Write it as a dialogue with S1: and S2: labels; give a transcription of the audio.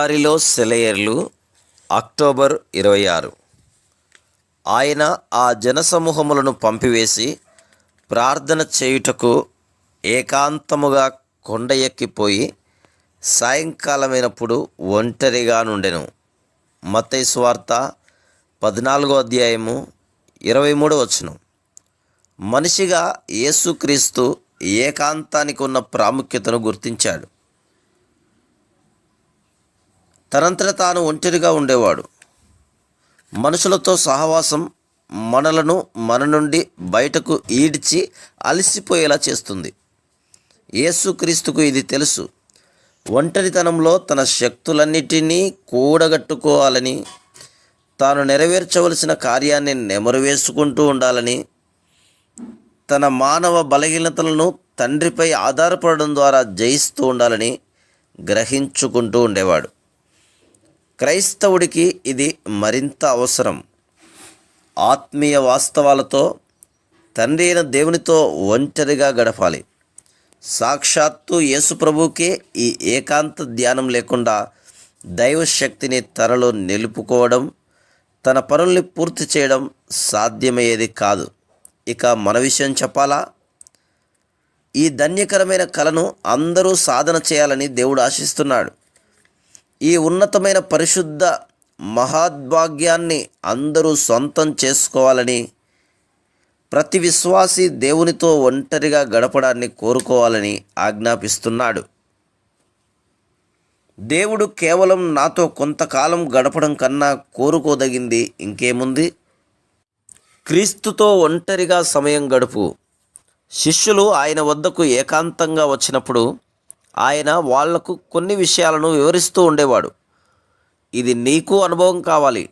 S1: ఎడారిలో సెలయేర్లు అక్టోబర్ 26. ఆయన ఆ జనసమూహములను పంపివేసి ప్రార్థన చేయుటకు ఏకాంతముగా కొండ ఎక్కిపోయి సాయంకాలమైనప్పుడు ఒంటరిగా నుండెను. మత్తయి సువార్త 14వ అధ్యాయము 23వ వచనం. మనిషిగా యేసుక్రీస్తు ఏకాంతానికి ఉన్న ప్రాముఖ్యతను గుర్తించాడు. తనంతట తాను ఒంటరిగా ఉండేవాడు. మనుషులతో సహవాసం మనలను మన నుండి బయటకు ఈడ్చి అలసిపోయేలా చేస్తుంది. యేసుక్రీస్తుకు ఇది తెలుసు. ఒంటరితనంలో తన శక్తులన్నిటినీ కూడగట్టుకోవాలని, తాను నెరవేర్చవలసిన కార్యాన్ని నెమరువేసుకుంటూ ఉండాలని, తన మానవ బలహీనతలను తండ్రిపై ఆధారపడడం ద్వారా జయిస్తూ ఉండాలని గ్రహించుకుంటూ ఉండేవాడు. క్రైస్తవుడికి ఇది మరింత అవసరం. ఆత్మీయ వాస్తవాలతో తండ్రి అయిన దేవునితో ఒంటరిగా గడపాలి. సాక్షాత్తు యేసుప్రభుకే ఈ ఏకాంత ధ్యానం లేకుండా దైవశక్తిని తనలో నిలుపుకోవడం, తన పనుల్ని పూర్తి చేయడం సాధ్యమయ్యేది కాదు. ఇక మన విషయం చెప్పాలా? ఈ ధన్యకరమైన కలను అందరూ సాధన చేయాలని దేవుడు ఆశిస్తున్నాడు. ఈ ఉన్నతమైన పరిశుద్ధ మహాద్భాగ్యాన్ని అందరూ సొంతం చేసుకోవాలని, ప్రతి విశ్వాసి దేవునితో ఒంటరిగా గడపడాన్ని కోరుకోవాలని ఆజ్ఞాపిస్తున్నాడు. దేవుడు కేవలం నాతో కొంతకాలం గడపడం కన్నా కోరుకోదగింది ఇంకేముంది? క్రీస్తుతో ఒంటరిగా సమయం గడుపు. శిష్యులు ఆయన వద్దకు ఏకాంతంగా వచ్చినప్పుడు ఆయన వాళ్లకు కొన్ని విషయాలను వివరిస్తూ ఉండేవాడు. ఇది నీకు అనుభవం కావాలి.